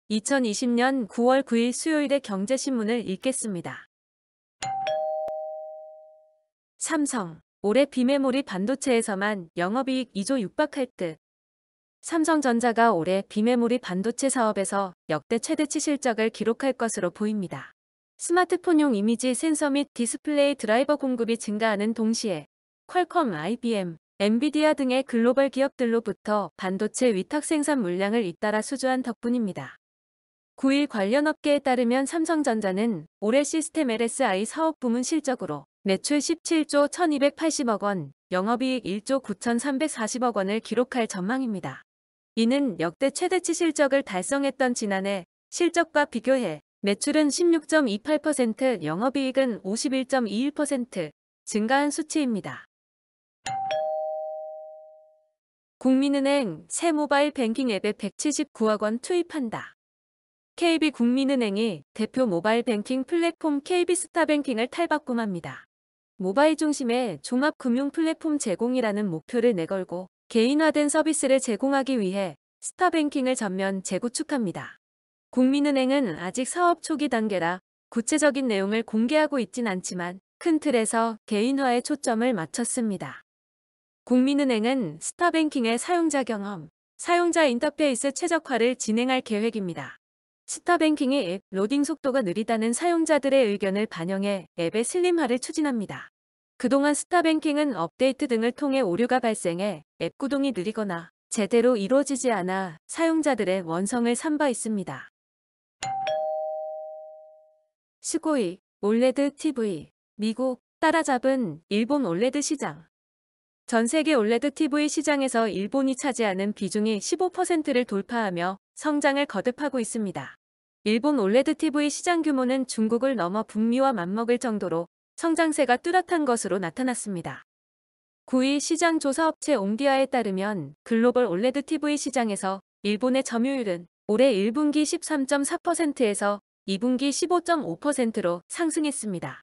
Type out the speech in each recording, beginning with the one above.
2020년 9월 9일 수요일의 경제신문을 읽겠습니다. 삼성, 올해 비메모리 반도체에서만 영업이익 2조 육박할 듯. 삼성전자가 올해 비메모리 반도체 사업에서 역대 최대치 실적을 기록할 것으로 보입니다. 스마트폰용 이미지 센서 및 디스플레이 드라이버 공급이 증가하는 동시에 퀄컴, IBM, 엔비디아 등의 글로벌 기업들로부터 반도체 위탁 생산 물량을 잇따라 수주한 덕분입니다. 9일 관련 업계에 따르면 삼성전자는 올해 시스템 LSI 사업 부문 실적으로 매출 17조 1280억 원, 영업이익 1조 9340억 원을 기록할 전망입니다. 이는 역대 최대치 실적을 달성했던 지난해 실적과 비교해 매출은 16.28%, 영업이익은 51.21% 증가한 수치입니다. 국민은행 새 모바일 뱅킹 앱에 179억 원 투입한다. KB국민은행이 대표 모바일 뱅킹 플랫폼 KB스타뱅킹을 탈바꿈합니다. 모바일 중심의 종합금융 플랫폼 제공이라는 목표를 내걸고 개인화된 서비스를 제공하기 위해 스타뱅킹을 전면 재구축합니다. 국민은행은 아직 사업 초기 단계라 구체적인 내용을 공개하고 있진 않지만 큰 틀에서 개인화에 초점을 맞췄습니다. 국민은행은 스타뱅킹의 사용자 경험, 사용자 인터페이스 최적화를 진행할 계획입니다. 스타뱅킹의 앱 로딩 속도가 느리다는 사용자들의 의견을 반영해 앱의 슬림화를 추진합니다. 그동안 스타뱅킹은 업데이트 등을 통해 오류가 발생해 앱 구동이 느리거나 제대로 이루어지지 않아 사용자들의 원성을 산 바 있습니다. 스고이, 올레드 TV, 미국 따라잡은 일본 올레드 시장. 전 세계 올레드 TV 시장에서 일본이 차지하는 비중이 15%를 돌파하며 성장을 거듭하고 있습니다. 일본 올레드 TV 시장 규모는 중국을 넘어 북미와 맞먹을 정도로 성장세가 뚜렷한 것으로 나타났습니다. 9일 시장 조사업체 옹디아에 따르면 글로벌 올레드 TV 시장에서 일본의 점유율은 올해 1분기 13.4%에서 2분기 15.5%로 상승했습니다.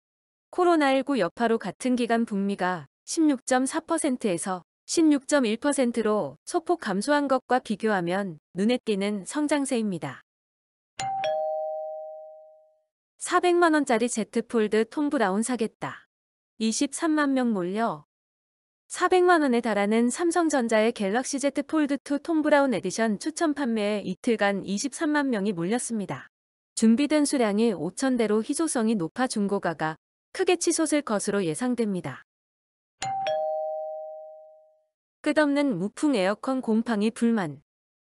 코로나19 여파로 같은 기간 북미가 16.4%에서 16.1%로 소폭 감소한 것과 비교하면 눈에 띄는 성장세입니다. 400만 원짜리 Z 폴드 톰 브라운 사겠다. 23만 명 몰려. 400만 원에 달하는 삼성전자의 갤럭시 Z 폴드 2 톰 브라운 에디션 추천 판매에 이틀간 23만 명이 몰렸습니다. 준비된 수량이 5,000대로 희소성이 높아 중고가가 크게 치솟을 것으로 예상됩니다. 끝없는 무풍 에어컨 곰팡이 불만.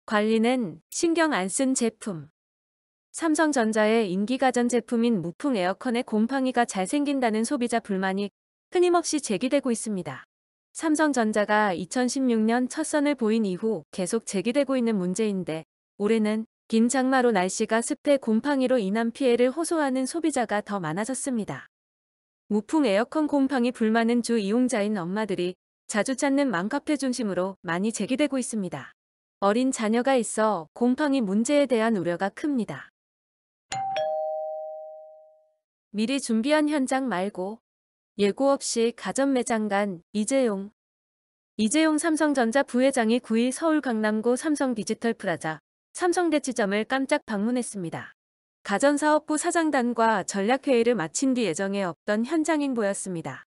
관리는 신경 안 쓴 제품. 삼성전자의 인기 가전제품인 무풍 에어컨의 곰팡이가 잘 생긴다는 소비자 불만이 끊임없이 제기되고 있습니다. 삼성전자가 2016년 첫 선을 보인 이후 계속 제기되고 있는 문제인데 올해는 긴 장마로 날씨가 습해 곰팡이로 인한 피해를 호소하는 소비자가 더 많아졌습니다. 무풍 에어컨 곰팡이 불만은 주 이용자인 엄마들이 자주 찾는 맘카페 중심으로 많이 제기되고 있습니다. 어린 자녀가 있어 곰팡이 문제에 대한 우려가 큽니다. 미리 준비한 현장 말고 예고 없이 가전 매장 간 이재용 삼성전자 부회장이 9일 서울 강남구 삼성 디지털 프라자 삼성대치점을 깜짝 방문했습니다. 가전사업부 사장단과 전략회의를 마친 뒤 예정에 없던 현장 행보였습니다.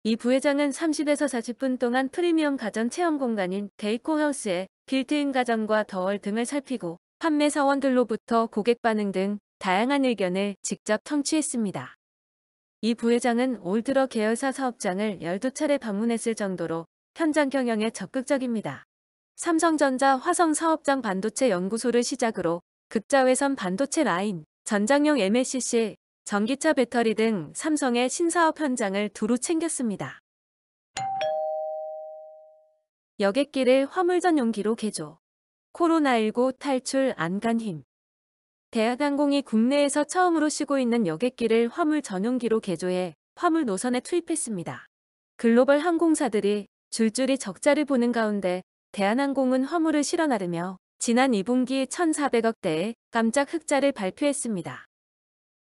이 부회장은 30에서 40분 동안 프리미엄 가전 체험 공간인 데이코하우스의 빌트인 가전과 더월 등을 살피고 판매 사원들로부터 고객 반응 등 다양한 의견을 직접 청취했습니다. 이 부회장은 올 들어 계열사 사업장을 12차례 방문했을 정도로 현장 경영에 적극적입니다. 삼성전자 화성 사업장 반도체 연구소를 시작으로 극자외선 반도체 라인, 전장용 MLCC, 전기차 배터리 등 삼성의 신사업 현장을 두루 챙겼습니다. 여객기를 화물 전용기로 개조. 코로나19 탈출 안간 힘. 대한항공이 국내에서 처음으로 쉬고 있는 여객기를 화물 전용기로 개조해 화물 노선에 투입했습니다. 글로벌 항공사들이 줄줄이 적자를 보는 가운데 대한항공은 화물을 실어 나르며 지난 2분기 1,400억 대의 깜짝 흑자를 발표했습니다.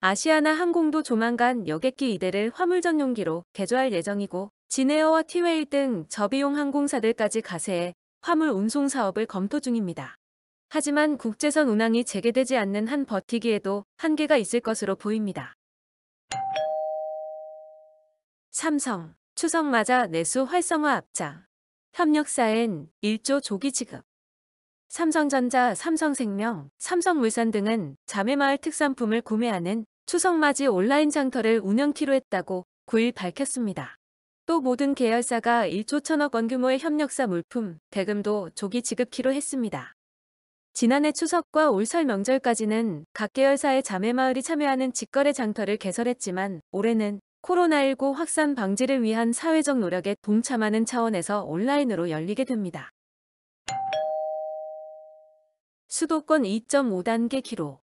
아시아나 항공도 조만간 여객기 2대를 화물 전용기로 개조할 예정이고 진에어와 티웨이 등 저비용 항공사들까지 가세해 화물 운송 사업을 검토 중입니다. 하지만 국제선 운항이 재개되지 않는 한 버티기에도 한계가 있을 것으로 보입니다. 삼성, 추석 맞아 내수 활성화 앞장. 협력사엔 1조 조기 지급. 삼성전자, 삼성생명, 삼성물산 등은 자매마을 특산품을 구매하는 추석맞이 온라인 장터를 운영키로 했다고 9일 밝혔습니다. 또 모든 계열사가 1조 1천억 원 규모의 협력사 물품, 대금도 조기 지급키로 했습니다. 지난해 추석과 올 설 명절까지는 각 계열사의 자매마을이 참여하는 직거래 장터를 개설했지만 올해는 코로나19 확산 방지를 위한 사회적 노력에 동참하는 차원에서 온라인으로 열리게 됩니다. 수도권 2.5단계 기로.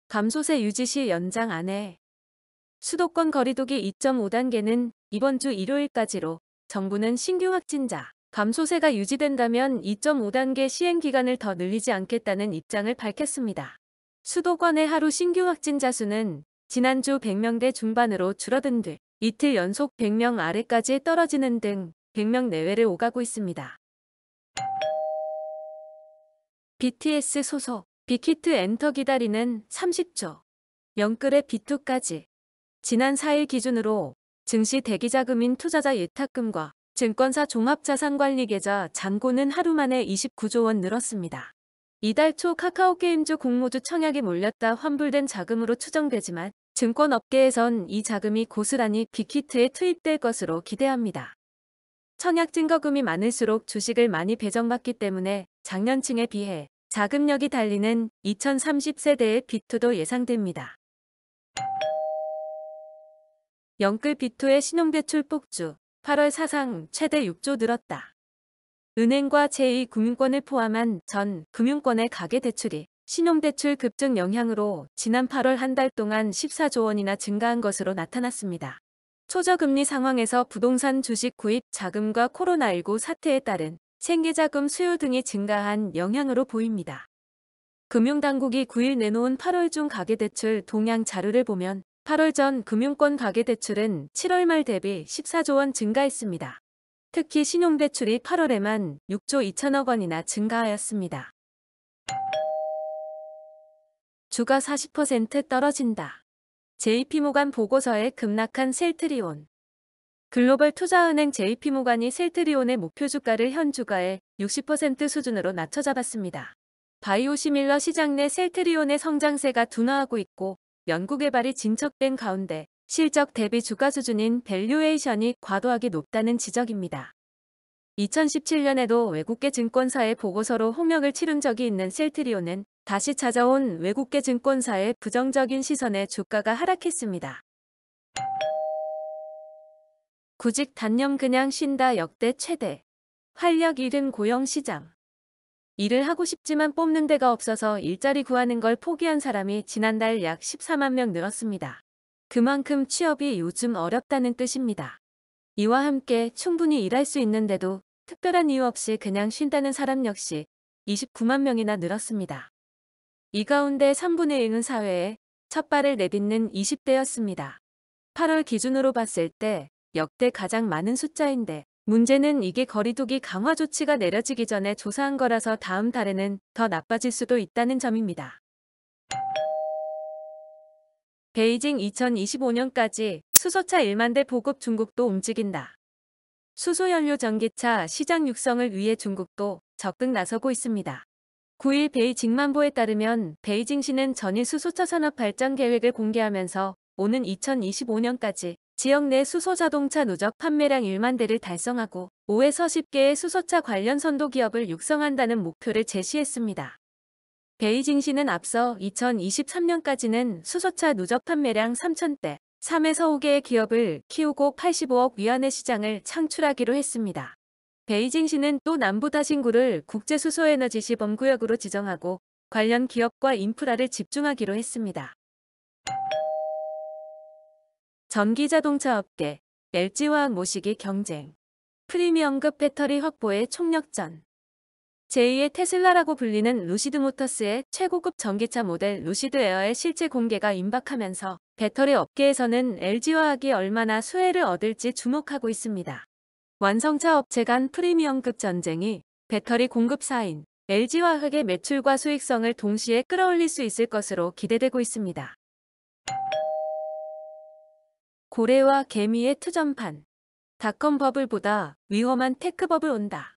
감소세 유지 시 연장 안내. 수도권 거리두기 2.5단계는 이번 주 일요일까지로 정부는 신규 확진자 감소세가 유지된다면 2.5단계 시행 기간을 더 늘리지 않겠다는 입장을 밝혔습니다. 수도권의 하루 신규 확진자 수는 지난주 100명대 중반으로 줄어든 뒤 이틀 연속 100명 아래까지 떨어지는 등 100명 내외를 오가고 있습니다. BTS 소속 빅히트 엔터 기다리는 30조 명끌의 B2까지. 지난 4일 기준으로 증시 대기자금인 투자자 예탁금과 증권사 종합자산관리계좌 잔고는 하루 만에 29조 원 늘었습니다. 이달 초 카카오게임즈 공모주 청약에 몰렸다 환불된 자금으로 추정되지만 증권업계에선 이 자금이 고스란히 빅히트에 투입될 것으로 기대합니다. 청약 증거금이 많을수록 주식을 많이 배정받기 때문에 작년층에 비해 자금력이 달리는 2030세대의 B2도 예상됩니다. 영끌 B2의 신용대출 폭주, 8월 사상 최대 6조 늘었다. 은행과 제2금융권을 포함한 전 금융권의 가계대출이 신용대출 급증 영향으로 지난 8월 한 달 동안 14조 원이나 증가한 것으로 나타났습니다. 초저금리 상황에서 부동산 주식 구입 자금과 코로나19 사태에 따른 생계자금 수요 등이 증가한 영향으로 보입니다. 금융당국이 9일 내놓은 8월 중 가계대출 동향 자료를 보면 8월 전 금융권 가계대출은 7월 말 대비 14조 원 증가했습니다. 특히 신용대출이 8월에만 6조 2천억 원이나 증가하였습니다. 주가 40% 떨어진다. JP모간 보고서에 급락한 셀트리온. 글로벌 투자은행 JP모간이 셀트리온의 목표 주가를 현 주가의 60% 수준으로 낮춰 잡았습니다. 바이오시밀러 시장 내 셀트리온의 성장세가 둔화하고 있고 연구개발이 진척된 가운데 실적 대비 주가 수준인 밸류에이션이 과도하게 높다는 지적입니다. 2017년에도 외국계 증권사의 보고서로 홍역을 치른 적이 있는 셀트리온은 다시 찾아온 외국계 증권사의 부정적인 시선에 주가가 하락했습니다. 구직 단념 그냥 쉰다 역대 최대. 활력 잃은 고용시장. 일을 하고 싶지만 뽑는 데가 없어서 일자리 구하는 걸 포기한 사람이 지난달 약 14만 명 늘었습니다. 그만큼 취업이 요즘 어렵다는 뜻입니다. 이와 함께 충분히 일할 수 있는데도 특별한 이유 없이 그냥 쉰다는 사람 역시 29만 명이나 늘었습니다. 이 가운데 3분의 1은 사회에 첫 발을 내딛는 20대였습니다. 8월 기준으로 봤을 때 역대 가장 많은 숫자인데 문제는 이게 거리두기 강화 조치가 내려지기 전에 조사한 거라서 다음 달에는 더 나빠질 수도 있다는 점입니다. 베이징 2025년까지 수소차 1만 대 보급 중국도 움직인다. 수소연료 전기차 시장 육성을 위해 중국도 적극 나서고 있습니다. 9일 베이징만보에 따르면 베이징시는 전일 수소차 산업 발전 계획을 공개하면서 오는 2025년까지 지역 내 수소자동차 누적 판매량 1만 대를 달성하고 5에서 10개의 수소차 관련 선도 기업을 육성한다는 목표를 제시했습니다. 베이징시는 앞서 2023년까지는 수소차 누적 판매량 3,000대, 3에서 5개의 기업을 키우고 85억 위안의 시장을 창출하기로 했습니다. 베이징시는 또 남부다신구를 국제수소에너지 시범구역으로 지정하고 관련 기업과 인프라를 집중하기로 했습니다. 전기자동차 업계, LG화학 모시기 경쟁. 프리미엄급 배터리 확보에 총력전. 제2의 테슬라라고 불리는 루시드모터스의 최고급 전기차 모델 루시드 에어의 실제 공개가 임박하면서 배터리 업계에서는 LG화학이 얼마나 수혜를 얻을지 주목하고 있습니다. 완성차 업체 간 프리미엄급 전쟁이 배터리 공급사인 LG화학의 매출과 수익성을 동시에 끌어올릴 수 있을 것으로 기대되고 있습니다. 고래와 개미의 투전판. 닷컴 버블보다 위험한 테크 버블 온다.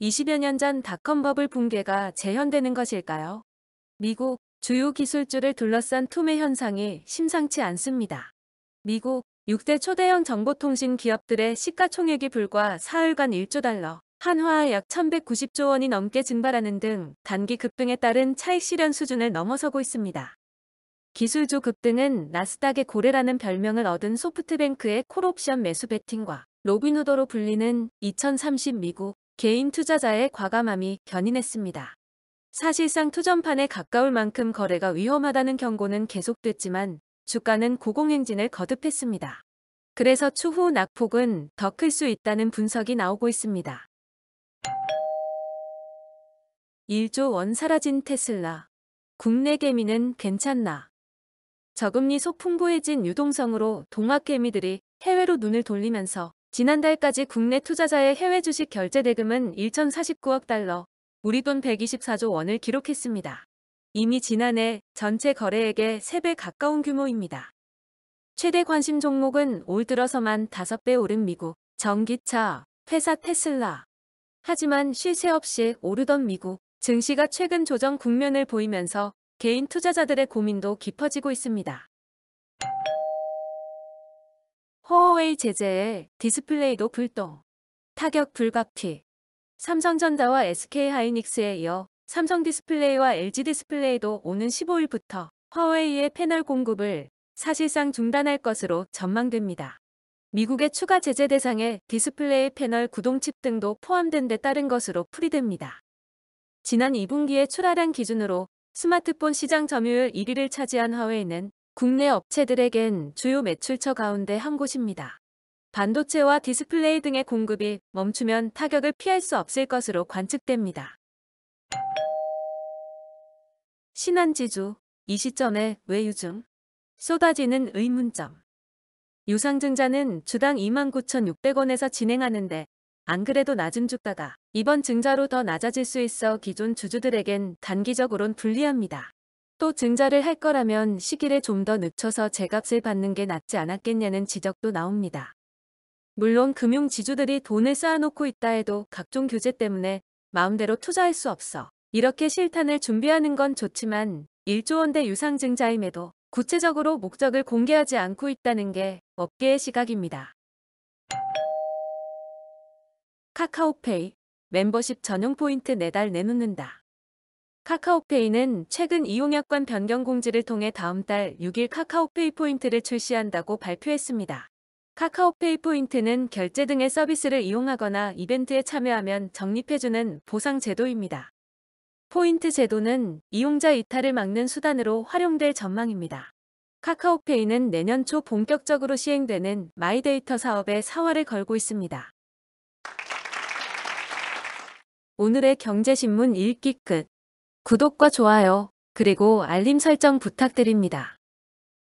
20여 년 전 닷컴 버블 붕괴가 재현되는 것일까요? 미국 주요 기술주를 둘러싼 투매 현상이 심상치 않습니다. 미국 6대 초대형 정보통신 기업들의 시가총액이 불과 사흘간 1조 달러, 한화 약 1190조 원이 넘게 증발하는 등 단기 급등에 따른 차익 실현 수준을 넘어서고 있습니다. 기술주 급등은 나스닥의 고래라는 별명을 얻은 소프트뱅크의 콜옵션 매수 베팅과 로빈후드로 불리는 2030 미국 개인 투자자의 과감함이 견인했습니다. 사실상 투전판에 가까울 만큼 거래가 위험하다는 경고는 계속됐지만 주가는 고공행진을 거듭했습니다. 그래서 추후 낙폭은 더 클 수 있다는 분석이 나오고 있습니다. 1조 원 사라진 테슬라. 국내 개미는 괜찮나? 저금리 소풍부해진 유동성으로 동학개미들이 해외로 눈을 돌리면서 지난달까지 국내 투자자의 해외 주식 결제 대금은 1,049억 달러, 우리 돈 124조 원을 기록했습니다. 이미 지난해 전체 거래액의 3배 가까운 규모입니다. 최대 관심 종목은 올 들어서만 5배 오른 미국 전기차 회사 테슬라. 하지만 쉴 새 없이 오르던 미국 증시가 최근 조정 국면을 보이면서 개인 투자자들의 고민도 깊어지고 있습니다. 허웨이 제재에 디스플레이도 불똥. 타격 불가피. 삼성전자와 SK하이닉스에 이어 삼성디스플레이와 LG디스플레이도 오는 15일부터 화웨이의 패널 공급을 사실상 중단할 것으로 전망됩니다. 미국의 추가 제재 대상에 디스플레이 패널 구동칩 등도 포함된 데 따른 것으로 풀이됩니다. 지난 2분기에 출하량 기준으로 스마트폰 시장 점유율 1위를 차지한 화웨이는 국내 업체들에겐 주요 매출처 가운데 한 곳입니다. 반도체와 디스플레이 등의 공급이 멈추면 타격을 피할 수 없을 것으로 관측됩니다. 신한지주, 이 시점에 왜 유증? 쏟아지는 의문점. 유상증자는 주당 29,600원에서 진행하는데 안 그래도 낮은 주가가 이번 증자로 더 낮아질 수 있어 기존 주주들에겐 단기적으론 불리합니다. 또 증자를 할 거라면 시기를 좀 더 늦춰서 제값을 받는 게 낫지 않았겠냐는 지적도 나옵니다. 물론 금융지주들이 돈을 쌓아놓고 있다 해도 각종 규제 때문에 마음대로 투자할 수 없어 이렇게 실탄을 준비하는 건 좋지만 1조 원대 유상증자임에도 구체적으로 목적을 공개하지 않고 있다는 게 업계의 시각입니다. 카카오페이, 멤버십 전용 포인트 매달 내놓는다. 카카오페이는 최근 이용약관 변경 공지를 통해 다음 달 6일 카카오페이 포인트를 출시한다고 발표했습니다. 카카오페이 포인트는 결제 등의 서비스를 이용하거나 이벤트에 참여하면 적립해주는 보상 제도입니다. 포인트 제도는 이용자 이탈을 막는 수단으로 활용될 전망입니다. 카카오페이는 내년 초 본격적으로 시행되는 마이데이터 사업에 사활을 걸고 있습니다. 오늘의 경제신문 읽기 끝. 구독과 좋아요, 그리고 알림 설정 부탁드립니다.